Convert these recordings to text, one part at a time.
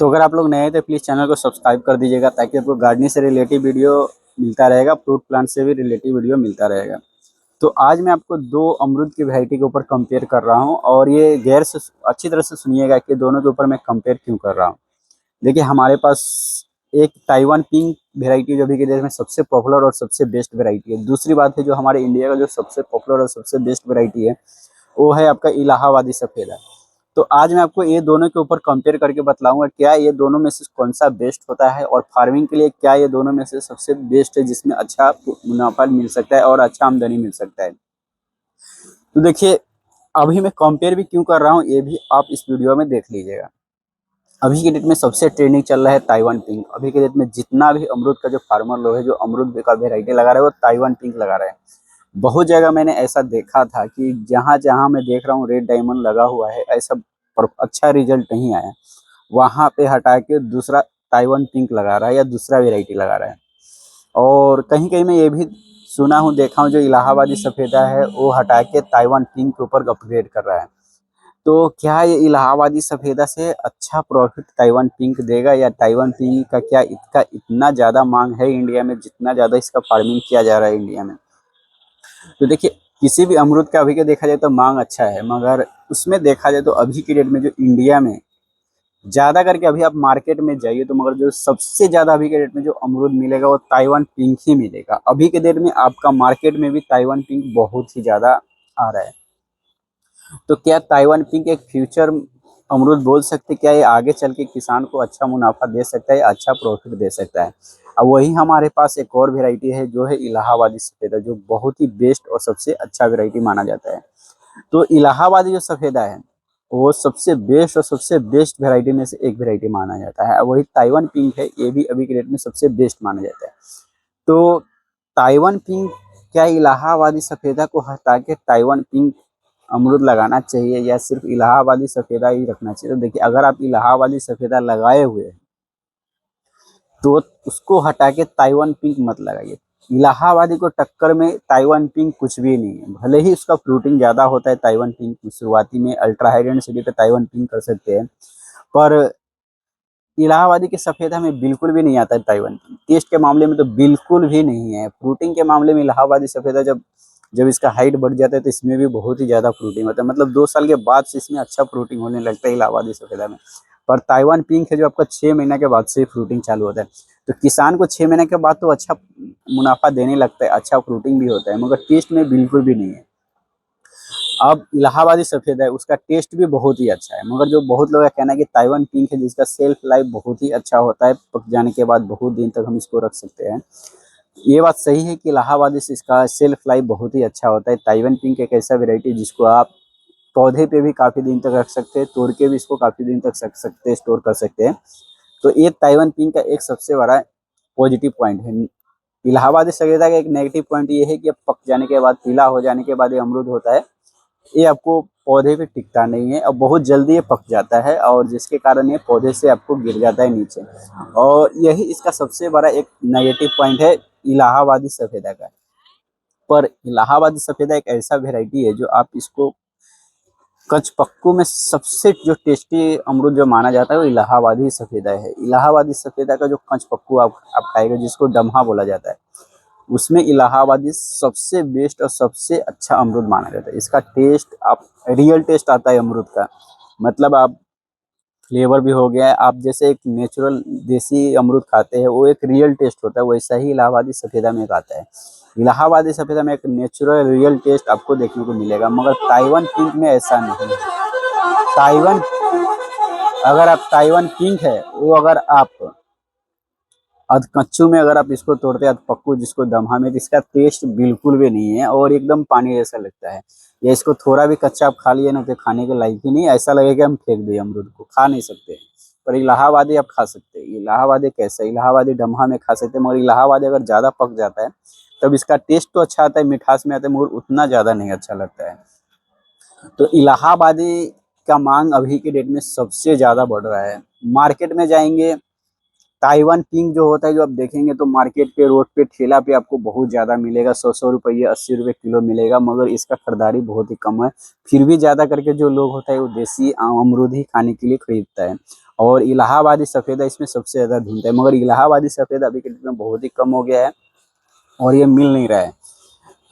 तो अगर आप लोग नए हैं तो प्लीज़ चैनल को सब्सक्राइब कर दीजिएगा ताकि आपको गार्डनिंग से रिलेटेड वीडियो मिलता रहेगा, फ्रूट प्लांट से भी रिलेटेड वीडियो मिलता रहेगा। तो आज मैं आपको 2 अमरूद की वैरायटी के ऊपर कंपेयर कर रहा हूँ और ये गैर से अच्छी तरह से सुनिएगा कि दोनों के ऊपर मैं कंपेयर क्यों कर रहा हूँ। देखिए हमारे पास एक ताइवान पिंक वैरायटी जो अभी के डेट में सबसे पॉपुलर और सबसे बेस्ट वैरायटी है। दूसरी बात है जो हमारे इंडिया का जो सबसे पॉपुलर और सबसे बेस्ट वैरायटी है वो है आपका इलाहाबादी सफ़ेदा। तो आज मैं आपको ये दोनों के ऊपर कंपेयर करके बतलाऊंगा क्या ये दोनों में से कौन सा बेस्ट होता है और फार्मिंग के लिए क्या ये दोनों में से सबसे बेस्ट है जिसमें अच्छा मुनाफा मिल सकता है और अच्छा आमदनी मिल सकता है। तो देखिए अभी मैं कंपेयर भी क्यों कर रहा हूँ ये भी आप इस वीडियो में देख लीजिएगा। अभी के डेट में सबसे ट्रेंडिंग चल रहा है ताइवान पिंक। अभी के डेट में जितना भी अमरूद का जो फार्मर लोग है जो अमरूद का वेराइटी लगा रहे हैं वो ताइवान पिंक लगा रहे हैं। बहुत जगह मैंने ऐसा देखा था कि जहाँ जहाँ मैं देख रहा हूँ रेड डायमंड लगा हुआ है ऐसा पर अच्छा रिजल्ट नहीं आया, वहाँ पे हटा के दूसरा ताइवान पिंक लगा रहा है या दूसरा वेराइटी लगा रहा है। और कहीं कहीं मैं ये भी सुना हूँ देखा हूँ जो इलाहाबादी सफ़ेदा है वो हटा के ताइवान पिंक के ऊपर अपग्रेड कर रहा है। तो क्या ये इलाहाबादी सफ़ेदा से अच्छा प्रॉफिट ताइवान पिंक देगा या ताइवान पिंक का क्या इसका इतना ज़्यादा मांग है इंडिया में जितना ज़्यादा इसका फार्मिंग किया जा रहा है इंडिया में। तो देखिए किसी भी अमरूद का अभी के देखा जाए तो मांग अच्छा है, मगर उसमें देखा जाए तो अभी की डेट में जो इंडिया में ज़्यादा करके अभी आप मार्केट में जाइए तो मगर जो सबसे ज़्यादा अभी के डेट में जो अमरूद मिलेगा वो ताइवान पिंक ही मिलेगा। अभी के डेट में आपका मार्केट में भी ताइवान पिंक बहुत ही ज़्यादा आ रहा है। तो क्या ताइवान पिंक एक फ्यूचर अमरूद बोल सकते, क्या ये आगे चल के किसान को अच्छा मुनाफा दे सकता है, अच्छा प्रॉफिट दे सकता है। अब वही हमारे पास एक और वेराइटी है जो है इलाहाबादी सफ़ेदा, जो बहुत ही बेस्ट और सबसे अच्छा वेराइटी माना जाता है। तो इलाहाबादी जो सफ़ेदा है वो सबसे बेस्ट और सबसे बेस्ट वेराइटी में से एक वेराइटी माना जाता है। वही ताइवान पिंक है, ये भी अभी के डेट में सबसे बेस्ट माना जाता है। तो ताइवान पिंक क्या इलाहाबादी सफ़ेदा को हटा के ताइवान पिंक अमरूद लगाना चाहिए या सिर्फ इलाहाबादी सफ़ेदा ही रखना चाहिए? तो देखिए अगर आप इलाहाबादी सफ़ेदा लगाए हुए हैं तो उसको हटा के ताइवान पिंक मत लगाइए। इलाहाबादी को टक्कर में ताइवान पिंक कुछ भी नहीं है। भले ही उसका फ्रूटिंग ज़्यादा होता है ताइवान पिंक शुरुआती में अल्ट्रा हाई डेंसिटी पे ताइवान पिंक कर सकते हैं, पर इलाहाबादी के सफ़ेदा में बिल्कुल भी नहीं आता है ताइवान पिंक। टेस्ट के मामले में तो बिल्कुल भी नहीं है। फ्रूटिंग के मामले में इलाहाबादी सफ़ेदा जब जब इसका हाइट बढ़ जाता है तो इसमें भी बहुत ही ज़्यादा फ्रूटिंग होता है। मतलब 2 साल के बाद से इसमें अच्छा फ्रूटिंग होने लगता है इलाहाबादी सफ़ेदा में। पर ताइवान पिंक है जो आपका 6 महीने के बाद से फ्रूटिंग चालू होता है। तो किसान को 6 महीने के बाद तो अच्छा मुनाफा देने लगता है, अच्छा फ्रूटिंग भी होता है, मगर टेस्ट में बिल्कुल भी नहीं है। अब इलाहाबादी सफ़ेद है उसका टेस्ट भी बहुत ही अच्छा है, मगर जो बहुत लोगों का कहना है कि ताइवान पिंक है जिसका सेल्फ लाइफ बहुत ही अच्छा होता है, पक जाने के बाद बहुत दिन तक हम इसको रख सकते हैं। ये बात सही है कि इलाहाबादी से इसका सेल्फ लाइफ बहुत ही अच्छा होता है। ताइवान पिंक एक ऐसा वेराइटी जिसको आप पौधे पे भी काफ़ी दिन तक रख सकते हैं, तोड़ के भी इसको काफ़ी दिन तक रख सकते हैं, स्टोर कर सकते हैं। तो ये ताइवान पिंक का एक सबसे बड़ा पॉजिटिव पॉइंट है। इलाहाबादी सफ़ेदा का एक नेगेटिव पॉइंट ये है कि अब पक जाने के बाद, पीला हो जाने के बाद ये अमरूद होता है, ये आपको पौधे पे टिकता नहीं है और बहुत जल्दी ये पक जाता है और जिसके कारण ये पौधे से आपको गिर जाता है नीचे। और यही इसका सबसे बड़ा एक नेगेटिव पॉइंट है इलाहाबादी सफ़ेदा का। पर इलाहाबादी सफ़ेदा एक ऐसा वेराइटी है जो आप इसको कचपक्कू में सबसे जो टेस्टी अमरूद जो माना जाता है वो इलाहाबादी सफ़ेदा है। इलाहाबादी सफ़ेदा का जो कचपक्कू आप खाएगा जिसको डम्हा बोला जाता है, उसमें इलाहाबादी सबसे बेस्ट और सबसे अच्छा अमरूद माना जाता है। इसका टेस्ट आप रियल टेस्ट आता है अमरूद का, मतलब आप फ्लेवर भी हो गया है, आप जैसे एक नेचुरल देसी अमरूद खाते हैं वो एक रियल टेस्ट होता है, वैसा ही इलाहाबादी सफ़ेदा में एक आता है। इलाहाबादी सफ़ेदा में एक नेचुरल रियल टेस्ट आपको देखने को मिलेगा, मगर ताइवान पिंक में ऐसा नहीं है। ताइवान अगर आप ताइवान पिंक है वो अगर आप अधकच्चू में अगर आप इसको तोड़ते हैं, अधपक्कू जिसको दम्हा में, तो इसका टेस्ट बिल्कुल भी नहीं है और एकदम पानी जैसा लगता है। या इसको थोड़ा भी कच्चा आप खा लिए ना तो खाने के लायक ही नहीं, ऐसा लगेगा हम फेंक दिए अमरूद को, खा नहीं सकते। पर इलाहाबादी आप खा सकते हैं। इलाहाबादी कैसा, इलाहाबादी दम्हा में खा सकते हैं, मगर इलाहाबादी अगर ज़्यादा पक जाता है तब इसका टेस्ट तो अच्छा आता है, मिठास में आता है, मगर उतना ज़्यादा नहीं अच्छा लगता है। तो इलाहाबादी का मांग अभी के डेट में सबसे ज़्यादा बढ़ रहा है। मार्केट में जाएंगे ताइवान पिंक जो होता है जो आप देखेंगे तो मार्केट पे, रोड पे, ठेला पे आपको बहुत ज़्यादा मिलेगा, 100 रुपये 80 रुपये किलो मिलेगा, मगर इसका खरीदारी बहुत ही कम है। फिर भी ज़्यादा करके जो लोग होता है वो देसी अमरूद ही खाने के लिए खरीदता है और इलाहाबादी सफ़ेदा इसमें सबसे ज़्यादा ढूंढता है, मगर इलाहाबादी सफ़ेदा अभी के डेट में बहुत ही कम हो गया है और ये मिल नहीं रहा है।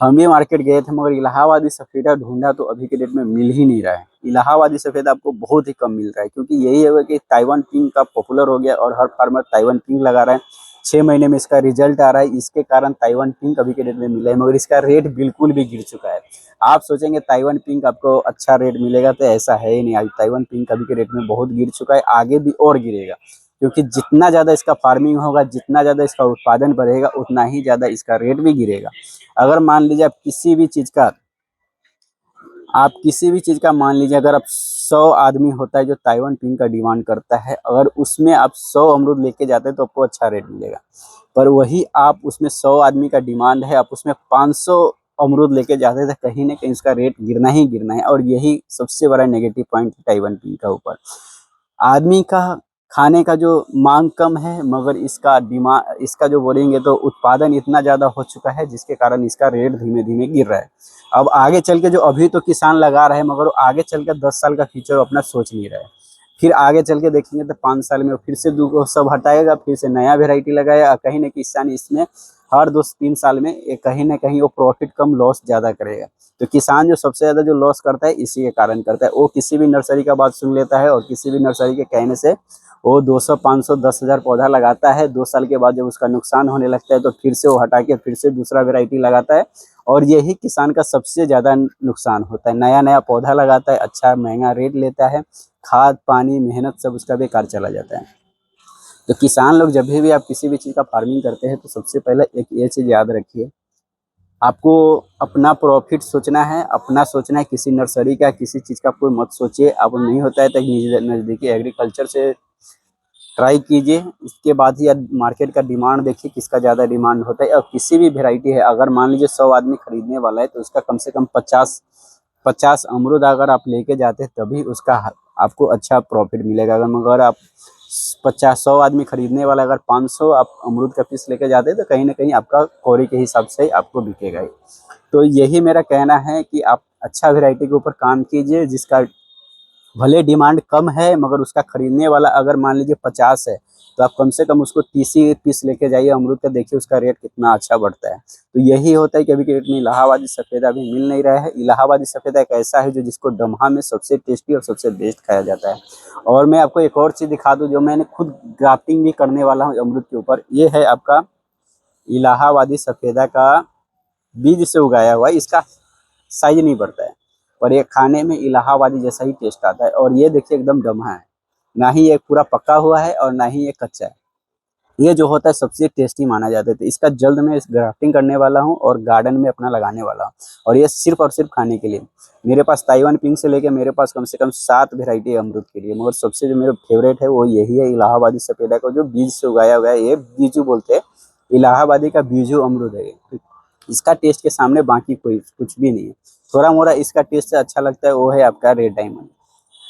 हम भी मार्केट गए थे मगर इलाहाबादी सफ़ेदा ढूंढा तो अभी के डेट में मिल ही नहीं रहा है। इलाहाबादी सफ़ेदा आपको बहुत ही कम मिल रहा है, क्योंकि यही है कि ताइवान पिंक का पॉपुलर हो गया और हर फार्मर ताइवान पिंक लगा रहा है। 6 महीने में इसका रिजल्ट आ रहा है, इसके कारण ताइवान पिंक अभी के डेट में मिला है, मगर इसका रेट बिल्कुल भी गिर चुका है। आप सोचेंगे ताइवान पिंक आपको अच्छा रेट मिलेगा, तो ऐसा है ही नहीं। आज ताइवान पिंक अभी के रेट में बहुत गिर चुका है, आगे भी और गिरेगा, क्योंकि जितना ज़्यादा इसका फार्मिंग होगा, जितना ज़्यादा इसका उत्पादन बढ़ेगा, उतना ही ज़्यादा इसका रेट भी गिरेगा। अगर मान लीजिए आप किसी भी चीज़ का मान लीजिए, अगर आप 100 आदमी होता है जो ताइवान पिंक का डिमांड करता है, अगर उसमें आप 100 अमरूद लेके जाते हैं तो आपको अच्छा रेट मिलेगा। पर वही आप उसमें 100 आदमी का डिमांड है, आप उसमें 500 अमरूद लेके जाते हैं, तो कहीं ना कहीं इसका रेट गिरना ही गिरना है। और यही सबसे बड़ा नेगेटिव पॉइंट है ताइवान पिंक का ऊपर। आदमी का खाने का जो मांग कम है, मगर इसका जो बोलेंगे तो उत्पादन इतना ज़्यादा हो चुका है, जिसके कारण इसका रेट धीमे धीमे गिर रहा है। अब आगे चल के जो अभी तो किसान लगा रहे हैं, मगर वो आगे चल के 10 साल का फ्यूचर अपना सोच नहीं रहे। फिर आगे चल के देखेंगे तो 5 साल में फिर से सब हटाएगा, फिर से नया वेराइटी लगाएगा। कहीं ना किसान इसमें हर 2-3 साल में कहीं ना कहीं वो प्रॉफिट कम लॉस ज़्यादा करेगा। तो किसान जो सबसे ज़्यादा जो लॉस करता है इसी के कारण करता है। वो किसी भी नर्सरी का बात सुन लेता है और किसी भी नर्सरी के कहने से वो 200, 500, 10,000 पौधा लगाता है। 2 साल के बाद जब उसका नुकसान होने लगता है तो फिर से वो हटा के फिर से दूसरा वेराइटी लगाता है। और यही किसान का सबसे ज़्यादा नुकसान होता है। नया नया पौधा लगाता है, अच्छा महंगा रेट लेता है, खाद पानी मेहनत सब उसका बेकार चला जाता है। तो किसान लोग जब भी आप किसी भी चीज़ का फार्मिंग करते हैं तो सबसे पहले एक ये चीज़ याद रखिए, आपको अपना प्रॉफिट सोचना है, अपना सोचना है। किसी नर्सरी का किसी चीज़ का कोई मत सोचिए। आप नहीं होता है तो नज़दीकी एग्रीकल्चर से ट्राई कीजिए, इसके बाद ही आप मार्केट का डिमांड देखिए, किसका ज़्यादा डिमांड होता है। और किसी भी वेराइटी है, अगर मान लीजिए 100 आदमी खरीदने वाला है तो उसका कम से कम 50 अमरूद अगर आप लेके जाते हैं तभी उसका आपको अच्छा प्रॉफिट मिलेगा। अगर आप 100 आदमी खरीदने वाला अगर 500 आप अमरूद का पीस लेके जाते हैं तो कहीं ना कहीं आपका कौड़ी के हिसाब से आपको बिकेगा ही। तो यही मेरा कहना है कि आप अच्छा वेराइटी के ऊपर काम कीजिए, जिसका भले डिमांड कम है मगर उसका खरीदने वाला अगर मान लीजिए 50 है, तो आप कम से कम उसको 30 ही पीस लेके जाइए अमरूद का, देखिए उसका रेट कितना अच्छा बढ़ता है। तो यही होता है कि अभी के डेट में इलाहाबादी सफ़ेदा भी मिल नहीं रहा है। इलाहाबादी सफ़ेदा एक ऐसा है जो जिसको दमहा में सबसे टेस्टी और सबसे बेस्ट खाया जाता है। और मैं आपको एक और चीज़ दिखा दूँ, जो मैंने खुद ग्राफ्टिंग भी करने वाला हूँ अमरूद के ऊपर। ये है आपका इलाहाबादी सफ़ेदा का बीज से उगाया हुआ है। इसका साइज नहीं बढ़ता है, और ये खाने में इलाहाबादी जैसा ही टेस्ट आता है। और ये देखिए एकदम दमहा है, ना ही ये पूरा पका हुआ है और ना ही ये कच्चा है। ये जो होता है सबसे टेस्टी माना जाता है। तो इसका जल्द में इस ग्राफ्टिंग करने वाला हूँ और गार्डन में अपना लगाने वाला हूँ, और ये सिर्फ और सिर्फ खाने के लिए। मेरे पास ताइवान पिंक से लेके मेरे पास कम से कम 7 वेराइटी है अमरूद के लिए, मगर सबसे जो मेरा फेवरेट है वो यही है, इलाहाबादी सफ़ेदा को जो बीज से उगाया हुआ है। ये बीजू बोलते हैं, इलाहाबादी का बीजू अमरूद है ये। इसका टेस्ट के सामने बाकी कोई कुछ भी नहीं है। थोड़ा मोड़ा इसका टेस्ट से अच्छा लगता है वो है आपका रेड डायमंड,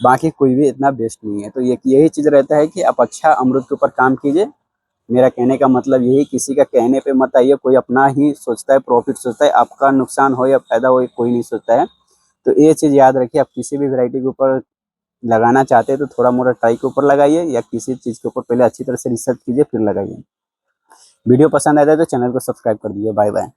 बाकी कोई भी इतना बेस्ट नहीं है। तो ये यही चीज़ रहता है कि आप अच्छा अमरूद के ऊपर काम कीजिए। मेरा कहने का मतलब यही, किसी का कहने पे मत आइए। कोई अपना ही सोचता है, प्रॉफिट सोचता है, आपका नुकसान हो या फायदा हो कोई नहीं सोचता है। तो ये चीज़ याद रखिए, आप किसी भी वैरायटी के ऊपर लगाना चाहते हैं तो थोड़ा मोड़ा ट्राई के ऊपर लगाइए, या किसी चीज़ के ऊपर पहले अच्छी तरह से रिसर्च कीजिए फिर लगाइए। वीडियो पसंद आया है तो चैनल को सब्सक्राइब कर दीजिए। Bye bye.